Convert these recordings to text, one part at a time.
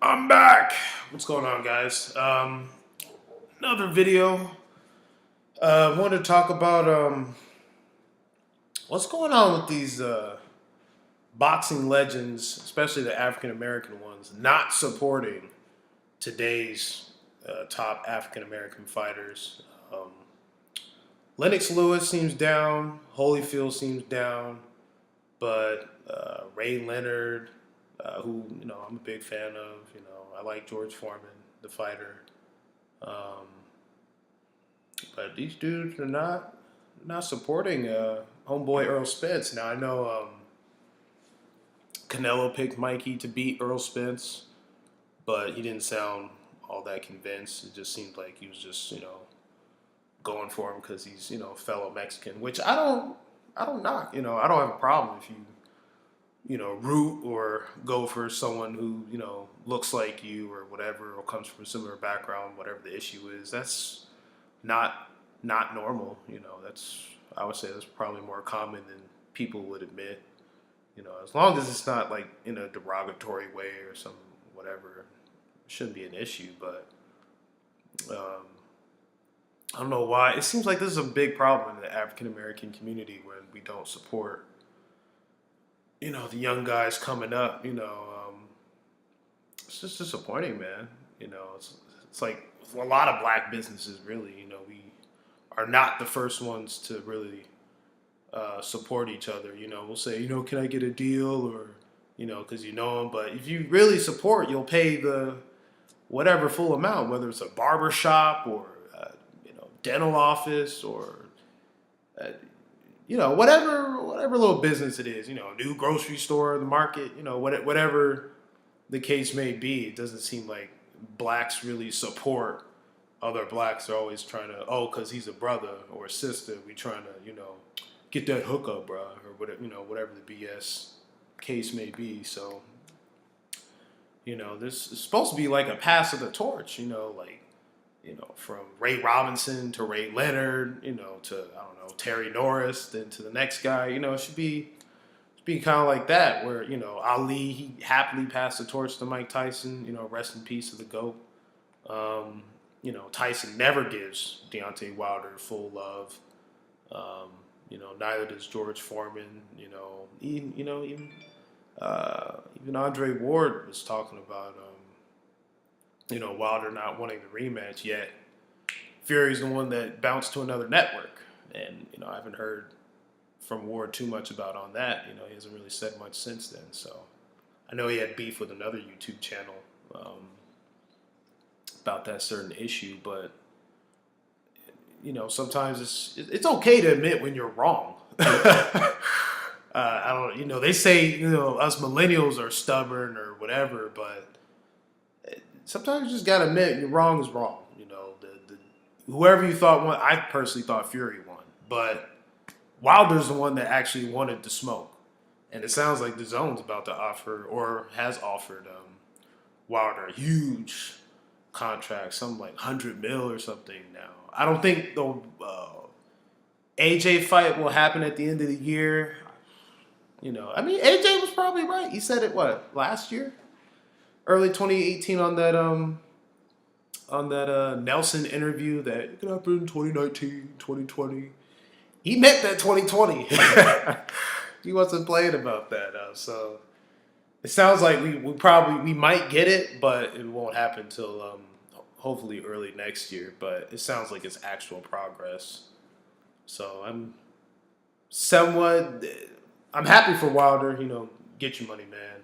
I'm back. What's going on, guys? Another video. I wanted to talk about what's going on with these boxing legends, especially the African American ones, not supporting today's top African American fighters. Um, Lennox Lewis seems down. Holyfield seems down, but Ray Leonard, who I'm a big fan of. I like George Foreman, the fighter. Um, but these dudes are not supporting homeboy Earl Spence. Now I know Canelo picked Mikey to beat Earl Spence, but he didn't sound all that convinced. It just seemed like he was just going for him because he's a fellow Mexican, which I don't knock. I don't have a problem if you root or go for someone who, looks like you or whatever, or comes from a similar background, whatever the issue is. That's not normal. I would say that's probably more common than people would admit. As long as it's not like in a derogatory way or some whatever, it shouldn't be an issue. But I don't know why. It seems like this is a big problem in the African American community when we don't support the young guys coming up. It's just disappointing, man. It's like a lot of black businesses, really. We are not the first ones to really support each other. We'll say, can I get a deal, or because you know them. But if you really support, you'll pay the whatever full amount, whether it's a barber shop or dental office or whatever little business it is, new grocery store, the market, whatever the case may be. It doesn't seem like blacks really support other blacks. They're always trying to, because he's a brother or a sister, we trying to, get that hookup, bro, or whatever the BS case may be. So, this is supposed to be like a pass of the torch, from Ray Robinson to Ray Leonard, to, I don't know, Terry Norris, then to the next guy. It should be kind of like that, where, Ali, he happily passed the torch to Mike Tyson, rest in peace to the GOAT. Tyson never gives Deontay Wilder full love. Neither does George Foreman. Even Andre Ward was talking about Wilder not wanting the rematch, yet Fury's the one that bounced to another network. And, I haven't heard from Ward too much about on that. He hasn't really said much since then. So I know he had beef with another YouTube channel about that certain issue, but sometimes it's okay to admit when you're wrong. I don't, they say, us millennials are stubborn or whatever, but sometimes you just gotta admit you're wrong is wrong. Whoever you thought won, I personally thought Fury won, but Wilder's the one that actually wanted to smoke, and it sounds like DAZN's about to offer or has offered Wilder a huge contract, something like 100 mil or something. Now, I don't think the AJ fight will happen at the end of the year. AJ was probably right. He said it last year, early 2018 on that Nelson interview that it could happen in 2019, 2020. He meant that 2020. He wasn't playing about that. So it sounds like we might get it, but it won't happen until hopefully early next year. But it sounds like it's actual progress. So I'm happy for Wilder. Get your money, man.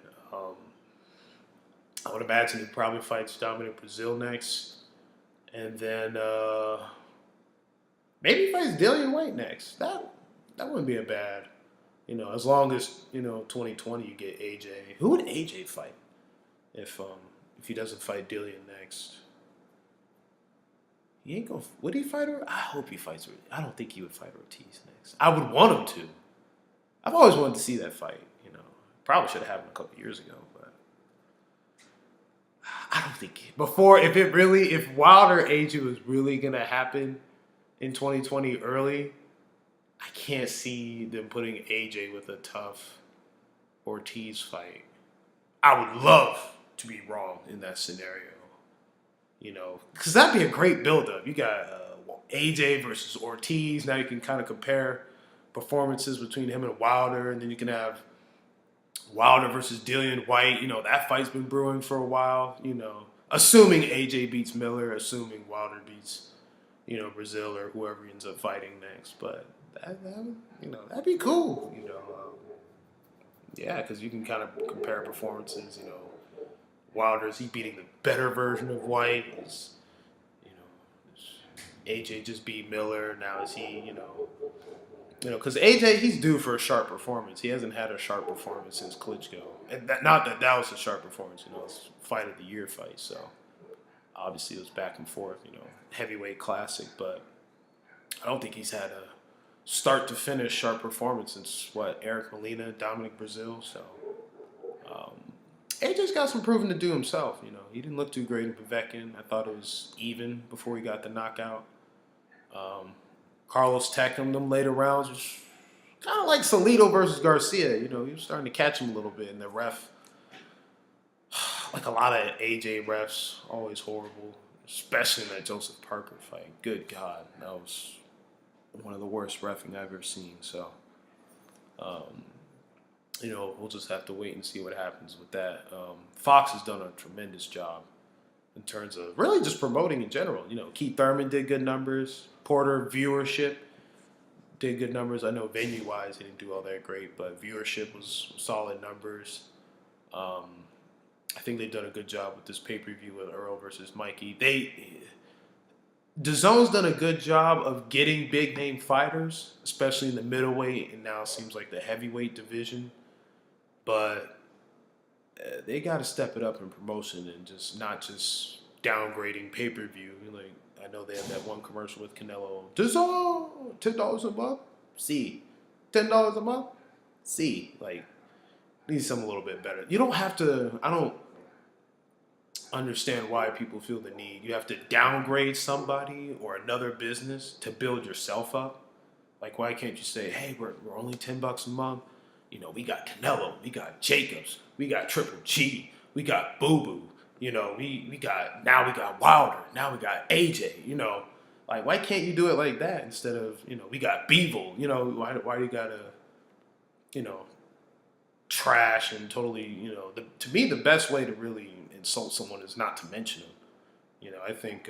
I would imagine he probably fights Dominic Brazil next. And then maybe he fights Dillian Whyte next. That wouldn't be a bad, as long as, 2020 you get AJ. Who would AJ fight if he doesn't fight Dillian next? He ain't gonna, would he fight her? I hope he fights her. I don't think he would fight Ortiz next. I would want him to. I've always wanted to see that fight, Probably should have happened a couple years ago, but I don't think if Wilder AJ was really gonna happen in 2020 early, I can't see them putting AJ with a tough Ortiz fight. I would love to be wrong in that scenario. Because that'd be a great buildup. You got AJ versus Ortiz. Now you can kind of compare performances between him and Wilder, and then you can have Wilder versus Dillian White. That fight's been brewing for a while. Assuming AJ beats Miller, assuming Wilder beats Brazil or whoever ends up fighting next. But that'd be cool. Yeah, because you can kind of compare performances. Wilder, is he beating the better version of White? Is AJ just beat Miller? Now is he because AJ, he's due for a sharp performance. He hasn't had a sharp performance since Klitschko, and not that was a sharp performance. It's fight of the year fight. So obviously it was back and forth. Heavyweight classic, but I don't think he's had a start to finish sharp performance since Eric Molina, Dominic Brazil. So AJ's got some proving to do himself. He didn't look too great in Povetkin. I thought it was even before he got the knockout. Carlos Takam, them later rounds was kind of like Salido versus Garcia. He was starting to catch him a little bit, and the ref, like a lot of AJ refs, always horrible, especially in that Joseph Parker fight. Good God, that was one of the worst reffing I've ever seen. So, we'll just have to wait and see what happens with that. Fox has done a tremendous job in terms of really just promoting in general. Keith Thurman did good numbers. Porter viewership did good numbers. I know venue-wise he didn't do all that great, but viewership was solid numbers. I think they've done a good job with this pay-per-view with Earl versus Mikey. DAZN's done a good job of getting big-name fighters, especially in the middleweight, and now it seems like the heavyweight division. But they got to step it up in promotion and just not just downgrading pay-per-view. I know they had that one commercial with Canelo. DAZN, $10 a month? See. $10 a month? See. Need something a little bit better. You don't have to, I don't understand why people feel the need. You have to downgrade somebody or another business to build yourself up. Why can't you say, hey, we're only $10 a month. We got Canelo, we got Jacobs, we got Triple G, we got Boo Boo. We got Wilder, now we got AJ. Why can't you do it like that instead of we got Beevil. Why do you gotta trash and totally to me the best way to really insult someone is not to mention them. I think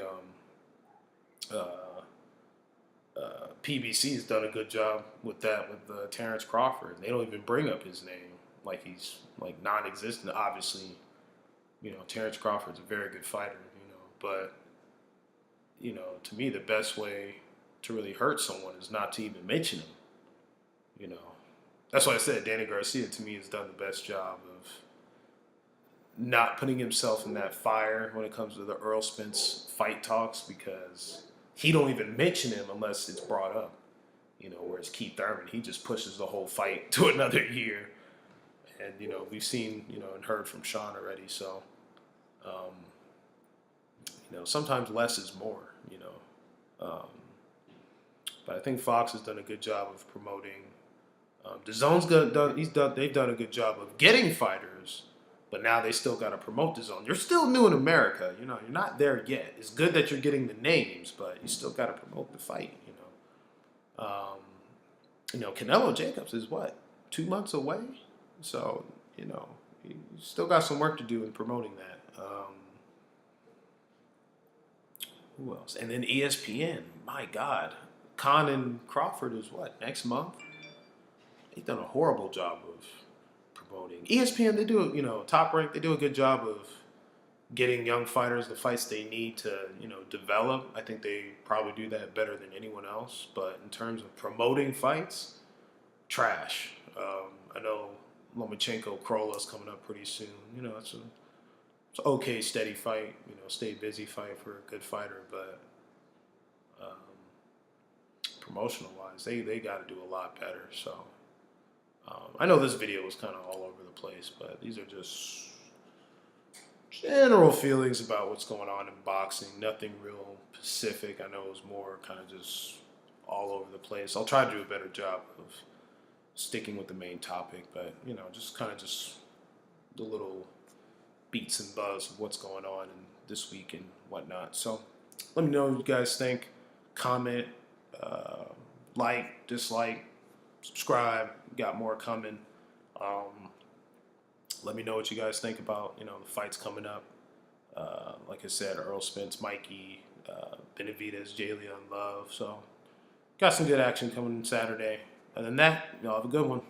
PBC's done a good job with that with Terrence Crawford. They don't even bring up his name he's non-existent. Obviously, Terrence Crawford's a very good fighter, but to me the best way to really hurt someone is not to even mention him. That's why I said Danny Garcia to me has done the best job of not putting himself in that fire when it comes to the Earl Spence fight talks, because he don't even mention him unless it's brought up. Whereas Keith Thurman, he just pushes the whole fight to another year. And, we've seen, and heard from Sean already. So, sometimes less is more, but I think Fox has done a good job of promoting. They've done a good job of getting fighters, but now they still got to promote DAZN. You're still new in America, you're not there yet. It's good that you're getting the names, but you still got to promote the fight, Canelo Jacobs is 2 months away? So, you still got some work to do in promoting that. Who else? And then ESPN. My God. Khan and Crawford is next month? They've done a horrible job of promoting. ESPN, they do, Top Rank, they do a good job of getting young fighters the fights they need to, develop. I think they probably do that better than anyone else. But in terms of promoting fights, trash. I know Lomachenko Krola's coming up pretty soon. It's an okay, steady fight. Stay busy fight for a good fighter. But promotional wise, they got to do a lot better. So I know this video was kind of all over the place, but these are just general feelings about what's going on in boxing. Nothing real specific. I know it was more kind of just all over the place. I'll try to do a better job of sticking with the main topic, but just kind of just the little beats and buzz of what's going on this week and whatnot. So let me know what you guys think. Comment, like, dislike, subscribe. Got more coming. Let me know what you guys think about the fights coming up. Like I said, Earl Spence, Mikey, Benavidez, Jalen Love. So got some good action coming Saturday. Other than that, y'all have a good one.